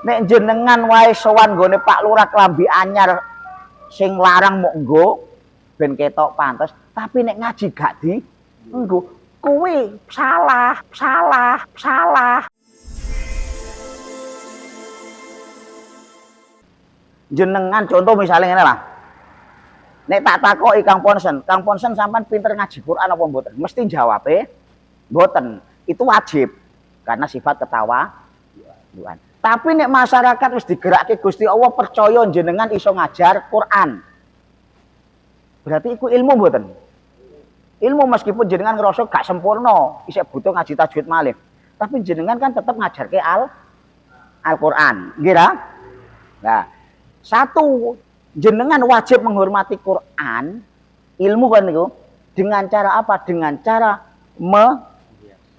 Nek jenengan wae sowan nggone Pak Lurah klambi anyar sing larang mok nggo ben ketok pantes, tapi nek ngaji gak di nggo, kuwi salah, salah, salah. Jenengan contoh misalnya ngene lah. Nek tak takoki Kang Ponsen sampean pinter ngaji Quran apa mboten? Mesti jawabe mboten. Itu wajib karena sifat ketawa. Tapi nek masyarakat wis digerakke Gusti Allah percaya jenengan iso ngajar Quran. Berarti iku ilmu mboten? Ilmu meskipun jenengan ngerasa gak sempurna, isih butuh ngaji tajwid malih. Tapi jenengan kan tetap ngajarke Al-Qur'an. Nggih ta? Nah, satu, jenengan wajib menghormati Quran, ilmu kan niku, dengan cara apa? Dengan cara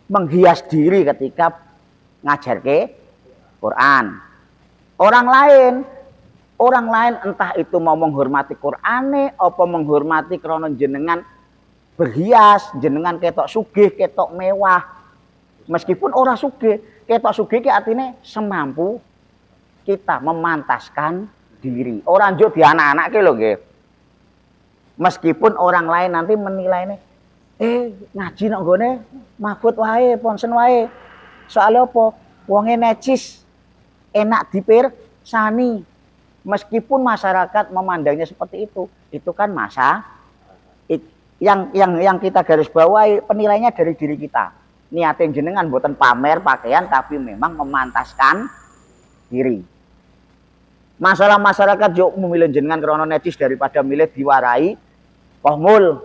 menghias diri ketika ngajarke Quran. Orang lain entah itu mau menghormati Qur'ane apa menghormati krana jenengan berhias, jenengan ketok sugih, ketok mewah. Meskipun ora sugih, ketok sugih ki artine semampu kita memantaskan diri. Orang njuk di anak-anak lho nggih. Meskipun orang lain nanti menilainya, ngaji nang gone Mahfud wae, Ponsen wae. Soalnya apa? Wonge necis, enak dipirsani. Meskipun masyarakat memandangnya seperti itu kan masa yang kita garis bawahi penilaiannya dari diri kita. Niatin jenengan mboten pamer pakaian tapi memang memantaskan diri. Masalah masyarakat yo memilih jenengan krana necis daripada milih diwarai kohmul.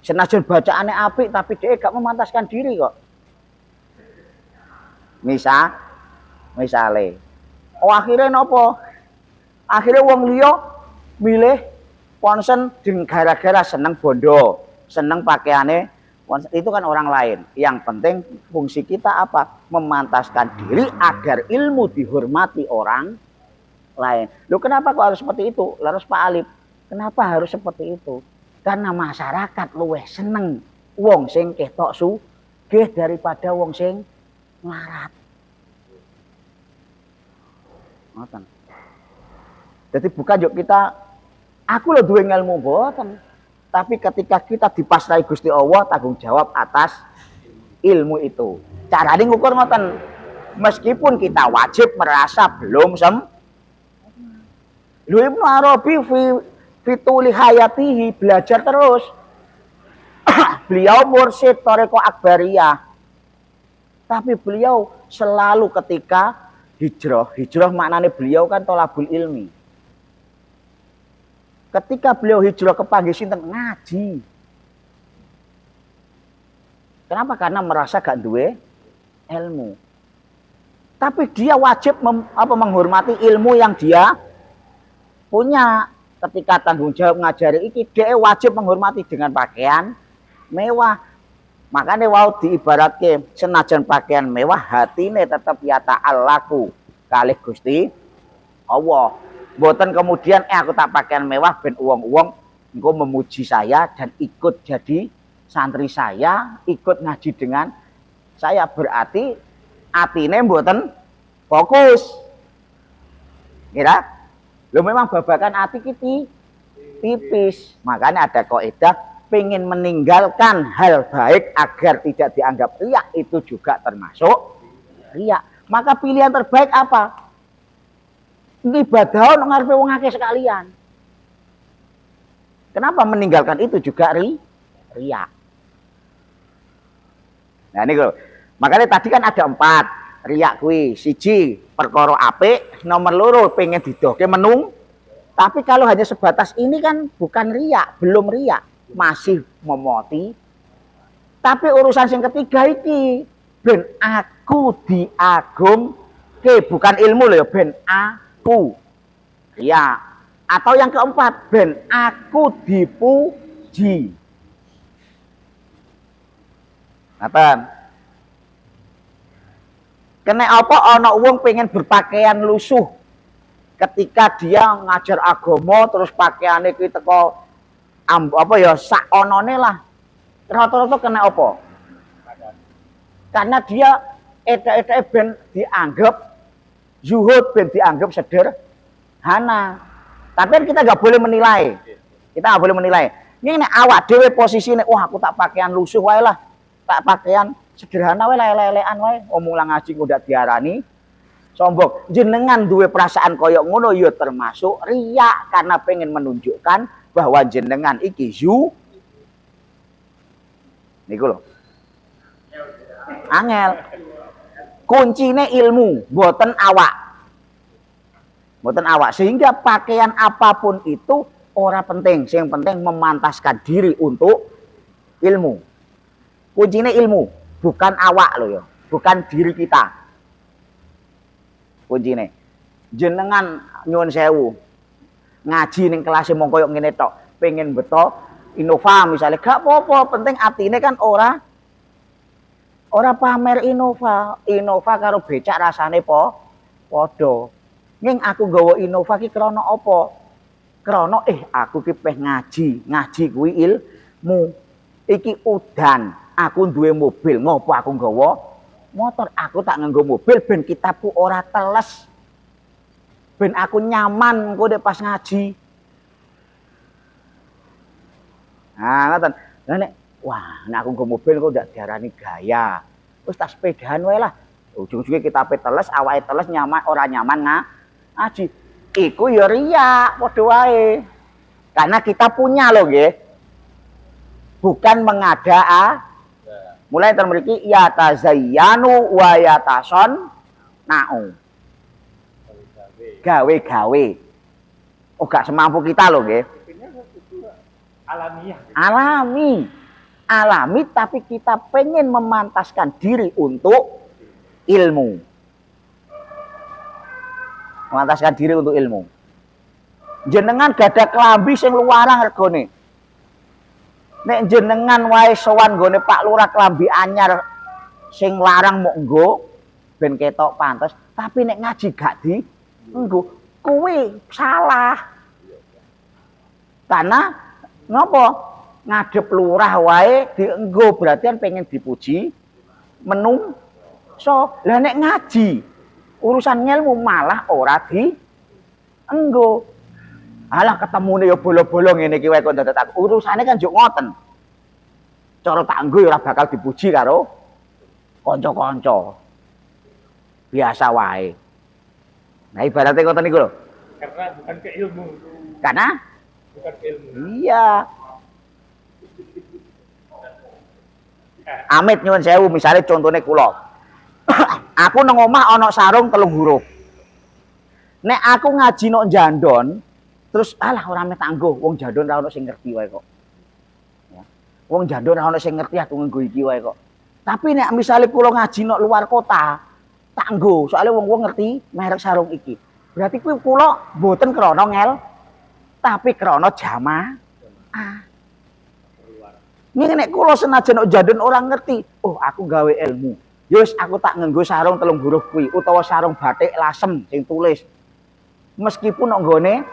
Senajan bacaane apik tapi dia gak memantaskan diri kok. Misale. Akhirnya napa? Akhirnya wong liya milih Ponsen gara-gara seneng bondo, seneng pakaiane Ponsen. Itu kan orang lain. Yang penting fungsi kita apa? Memantaskan diri agar ilmu dihormati orang lain. Loh kenapa kok harus seperti itu? Laras Pak Alif, kenapa harus seperti itu? Karena masyarakat luweh seneng wong sing ketok sugih daripada wong sing melarat. Ngoten. Jadi bukan yuk kita aku lho duwe ilmu mboten. Tapi ketika kita dipasrahi Gusti Allah tanggung jawab atas ilmu itu. Carane ngukur ngoten. Meskipun kita wajib merasa belum Lho Ibnu Arabi fituli hayatihi belajar terus. Beliau mursyid Thariqah Akbariyah. Tapi beliau selalu ketika hijrah maknanya beliau kan tolabul ilmi. Ketika beliau hijrah ke panggih sinten ngaji. Kenapa? Karena merasa gak duwe ilmu. Tapi dia wajib menghormati ilmu yang dia punya. Ketika tanggung jawab ngajari iki dia wajib menghormati dengan pakaian mewah. Makanya wau diibaratke senajan pakaian mewah hatine tetap ya ta'allaku kalih Gusti Allah. Mboten kemudian aku tak pakaian mewah ben uang-uang engko memuji saya dan ikut jadi santri saya, ikut ngaji dengan saya, berarti atine mboten fokus. Kira? Lo memang babakan ati kita tipis. Makanya ada kaidah pengen meninggalkan hal baik agar tidak dianggap riak itu juga termasuk riak. Maka pilihan terbaik apa? Ibadah ngarepe wong akeh sekalian. Kenapa meninggalkan itu juga riak? Nah ini loh. Makanya tadi kan ada 4 riak kuwi. Siji perkara apik, nomor loro pengen didoke menung. Tapi kalau hanya sebatas ini kan bukan riak, belum riak, masih memoti. Tapi urusan yang ketiga iki ben aku diagungke, bukan ilmu loh ya, ben aku ya. Atau yang keempat ben aku dipuji. Ngaten. Kene apa ana wong pengen berpakaian lusuh ketika dia ngajar agama terus pakaiane ki teko apa ya sak onone lah. Rata-rata kena apa? Karena dia eda-eda ben dianggap zuhud ben dianggap sederhana. Tapi kan kita nggak boleh menilai. Kita nggak boleh menilai. Ini awak dewe posisi ini, wah aku tak pakaian lusuh wae lah, tak pakaian sederhana wae lele-lelean wae, omong lang ngaji udah diarani sombong. Jenengan duwe perasaan koyok ngono ya termasuk riya karena pengen menunjukkan bahwa jenengan iki niku lho. Angel. Kuncine ilmu, boten awak. Boten awak. Sehingga pakaian apapun itu ora penting. Yang penting memantaskan diri untuk ilmu. Kuncinya ilmu, bukan awak loh ya, bukan diri kita. Kuncinya. Jenengan nyuwun sewu. Ngaji ning kelas mong koyo ngene tok, pengen beto Innova misalnya gak apa-apa, penting atine kan ora pamer Innova. Innova karo becak rasane padha. Ning aku nggawa Innova ki krana apa? Krana aku ki peh ngaji kuwi ilmu. Iki udan, aku duwe mobil, ngopo aku nggawa motor? Aku tak nganggo mobil ben kitabku ora teles. Ben aku nyaman engko pas ngaji. Nah, ngoten. Lah nek nek aku nggo mobil kok ndak diarani gaya. Wis tak sepedahan wae lah. Ujung-ujunge kitabe teles, awake teles, nyaman ora nyaman ngaji. Iku ya riya padha wae. Karena kita punya loh nggih. Bukan mengada mulai termriki yatazayyanu wa yatason na'u. Gawe-gawe. Oh gak semampu kita loh nggih. Alamiah. Alami tapi kita pengen memantaskan diri untuk ilmu. Memantaskan diri untuk ilmu. Jenengan gadah klambi sing luarang regane. Nek jenengan wae sowan nggone Pak Lurah klambi anyar sing larang mok nggo ben ketok pantes, tapi nek ngaji gak di nggo, kuwi salah. Karena ngopo? Ngadep lurah wae dienggo berarti kan pengen dipuji menungso. Lah nek ngaji urusan ilmu malah ora di enggo. Alah ketemune ya bolo-bolo ngene iki wae kok dadak tak. Urusane kan juk ngoten. Cara tak enggo ya ora bakal dipuji karo kanca-kanca. Biasa wae. Nah ibaratnya ngoten niku lho. Karena bukan ke ilmu. Karena bukan ke ilmu. Iya. Amit nyuwun sewu misalnya contohnya kula. Aku nang omah ana sarung 3 huruf. Nek aku ngaji nok jandon, terus alah ora meh tanggo, wong jandon ora ono sing ngerti wae kok. Ya. Wong jandon ora ono sing ngerti aku nganggo iki wae kok. Tapi nek misale kula ngaji nok luar kota, tak nggo, soalnya wong-wong ngerti merek sarung iki. Berarti kuwi kula mboten krana ngel, tapi krana jamaah. Ini nek kula senajan nok jandon orang ngerti, oh aku gawe ilmu. Yus aku tak nganggo sarung 3 huruf kuwi utawa sarung batik lasem sing tulis. Meskipun nok nggone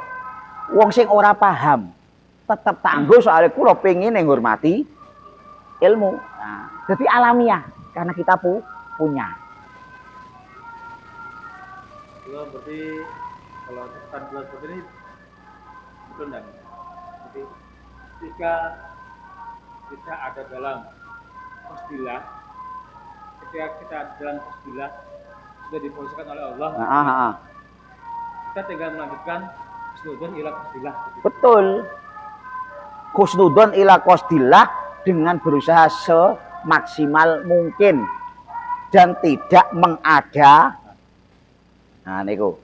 wong sing ora paham, tetep tak nganggo soalnya kula pengin nghormati ilmu. Nah, jadi alamiah karena kita punya. Kalau berarti kalau tentang bulan seperti ini betul enggak? Jadi ketika kita ada dalam qasdilah, ketika kita dalam qasdilah sudah diposisikan oleh Allah, kita tinggal melanjutkan khusnudon ila qasdilah. Betul. Khusnudon ila qasdilah dengan berusaha semaksimal mungkin dan tidak mengada. Nah niku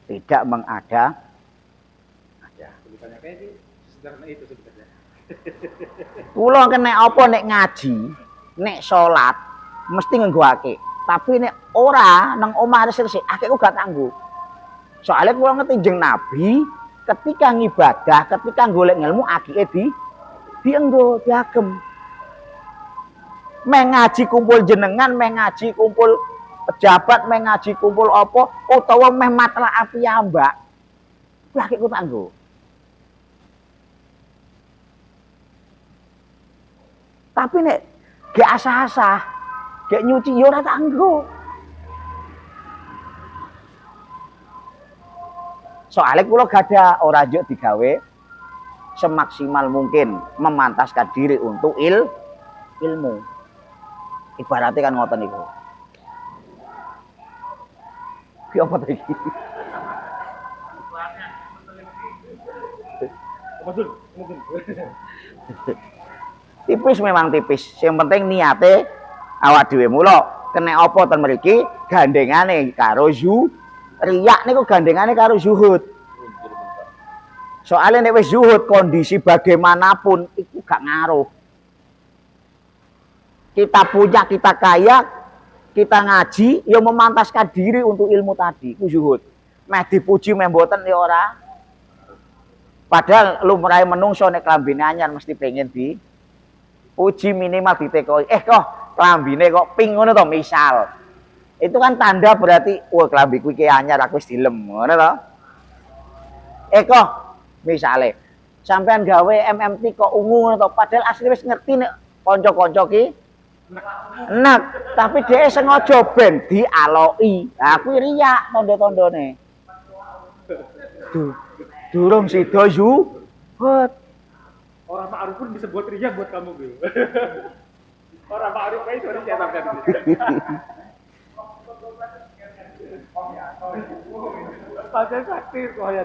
tidak mengada. Sebenarnya kayak itu sederhana itu sebenarnya. Kula nek apa nek ngaji, nek salat mesti nganggoake. Tapi nek ora nang omah resik-resik, akeh gak tanggo. Soalnya kula ngerti jeneng Nabi ketika ngibadah, ketika golek ilmu akike dienggo, diagem. Mengaji kumpul jenengan, mengaji kumpul pejabat, mengaji kumpul apa utawa meh matla api ambak. Lah akeh ku tanggo. Tapi nek gak asah-asah, gak nyuci ya ora tak nggo. Soalnya kula gada ora njuk digawe semaksimal mungkin memantaskan diri untuk ilmu. Ibaratnya kan ngoten niku. Ki apa ta iki? Tipis memang tipis. Yang penting niate awak dhewe mula kena apa ten mriki gandengane karo riyak niku gandengane karo zuhud. Soalnya nek wis zuhud kondisi bagaimanapun itu gak ngaruh. Kita punya, kita kaya, kita ngaji, ya memantaskan diri untuk ilmu tadi, itu zuhud. Meh dipuji meh mboten ya ora. Padahal lumrahe menungso nek klambine anyar mesti pengen dipuji minimal ditekoi. Kok klambine kok pink ngono to misal. Itu kan tanda berarti wah klambiku iki anyar aku wis dilem ngono to. Kok misale sampean gawe MMT kok ungu ngono to padahal asli wis ngerti nek kanca-kanca ki enak, tapi dia sengaja ben dialoki. Lah kuwi riyak tanda-tandane. Durung sida zuhud. Orang ma'ruf pun bisa buat riya buat kamu gitu. Orang ma'ruf kayak sorry saya sampean. Pakai saktir kok ya.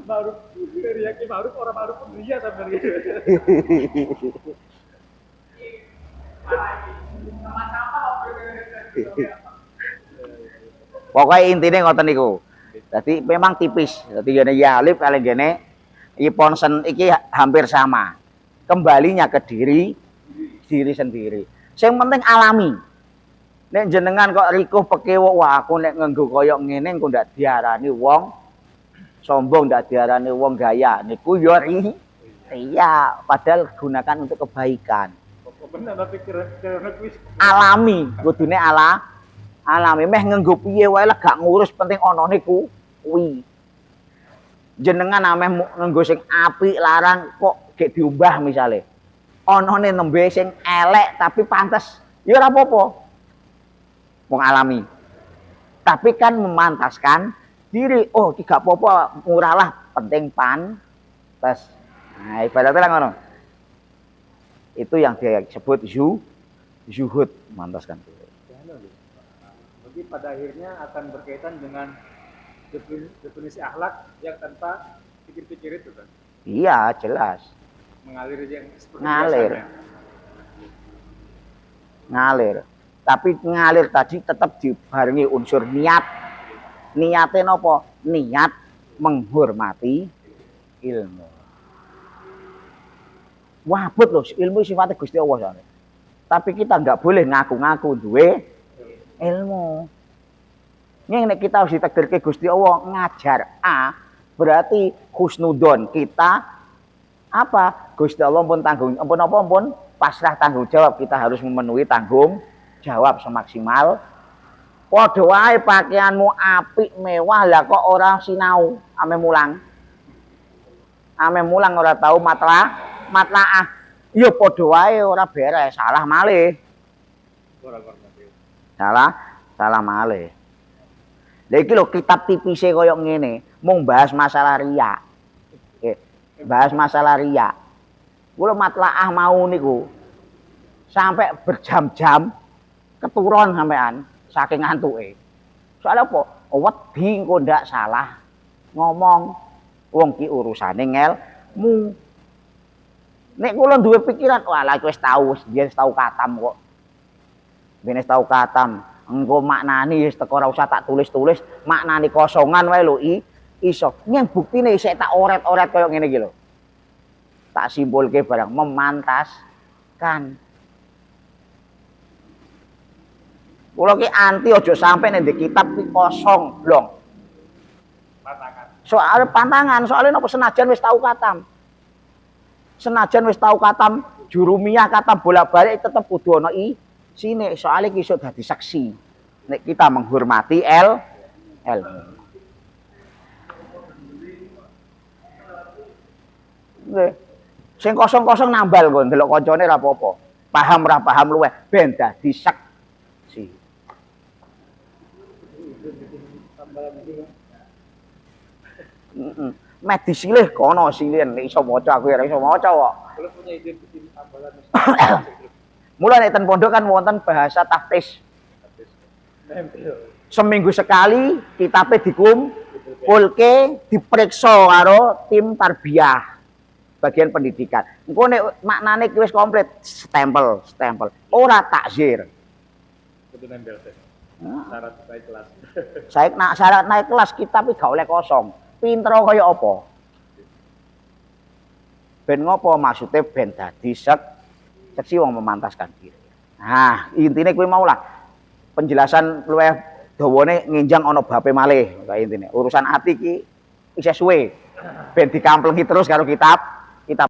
Ma'ruf riya ki ma'ruf orang ma'ruf pun riya sampean gitu. Pokoknya intinya ngoten niku. Jadi memang tipis. Jadi gene ya alif kali gene iponsen iki hampir sama. Kembalinya ke diri sendiri. Yang penting alami. Nek jenengan kok rikuh pekewo, wah aku nek nganggo koyok ngene engko ndak diarani wong sombong, ndak diarani wong gaya. Niku yo iya, padahal gunakan untuk kebaikan. Alami, kudune alami meh nganggo piye wae lah gak ngurus penting ana niku kuwi. Jenengan ameh nganggo sing apik larang kok gek diumbah misale. Anane nembe sing elek tapi pantes, ya ora apa-apa. Wong alami. Tapi kan memantaskan diri. Oh, iki gak apa-apa, murahlah penting pantes. Nah, ibaratnya ngono. Itu yang dia sebut zuhud, memantaskan diri. Jadi pada akhirnya akan berkaitan dengan definisi akhlak yang tanpa pikir-pikir itu kan? Iya, jelas. Mengalir yang seperti ngalir. biasanya. Ngalir. Tapi ngalir tadi tetap dibarengi unsur niat. Niatnya napa? Niat menghormati ilmu. Wabut loh, ilmu sifatnya Gusti Allah soalnya. Tapi kita nggak boleh ngaku-ngaku duwe ilmu. Ini nek kita harus ditakdirke Gusti Allah ngajar A, berarti husnudon kita apa? Gusti Allah pun tanggung ampun pasrah tanggung jawab, kita harus memenuhi tanggung jawab semaksimal. Padha wae pakaianmu apik mewah lah kok ora sinau ame mulang. Ame mulang ora tahu matlaah. Ya padha wae ora beres, salah malih. Salah malih. Lha iki lho kitab tipise koyo ngene, mung bahas masalah riya. Bahas masalah riya. Kula matlaah mau niku sampai berjam-jam keturun sampean saking ngantuke. Soalnya apa? Wedi engko ndak salah ngomong. Wong ki urusane ngelmu. Nek kula duwe pikiran, walah iki wis tau, biyen tau katam kok. Biyen tau katam. Engko maknani wis teko ora usah tak tulis-tulis, maknani kosongan wae lho iso. Nyeng buktine isih tak oret-oret koyo ngene iki lho. Tak simpulke barang memantaskan. Kula ki anti aja sampe nek kitab ki kosong blong. Soal pantangan, soalnya napa senajan wis tau katam. Senajan wis tau katam jurumiyah katam bolak-balik tetep kudu ana sini soalnya kisah dadi saksi. Nek kita menghormati ilmu. Nggih. Sing kosong-kosong nambal kok ndelok kancane ora apa-apa. Paham ora paham luweh ben dadi saksi. Medis silih kono silih nek iso maca aku ya iso maca kok. Belum punya ide bikin tambalan Mulai nek ten pondok kan wonten bahasa taktis. nempel. Seminggu sekali kitabnya dikumpulke diperiksa karo tim tarbiyah bagian pendidikan. Engko nek maknane wis komplit stempel. Ora takzir. Kudu nempel teh. Syarat supaya kelas. Saya nak syarat naik kelas kitab iki gak oleh kosong. Pinter kaya apa? Ben ngopo maksudnya ben dadi seksi wong memantaskan diri. Nah, intine kuwi mau lah. Penjelasan luwih dawane nginjang ana bape malih kaya intine. Urusan ati iki isih suwe. Ben dikamplengi terus karo kitab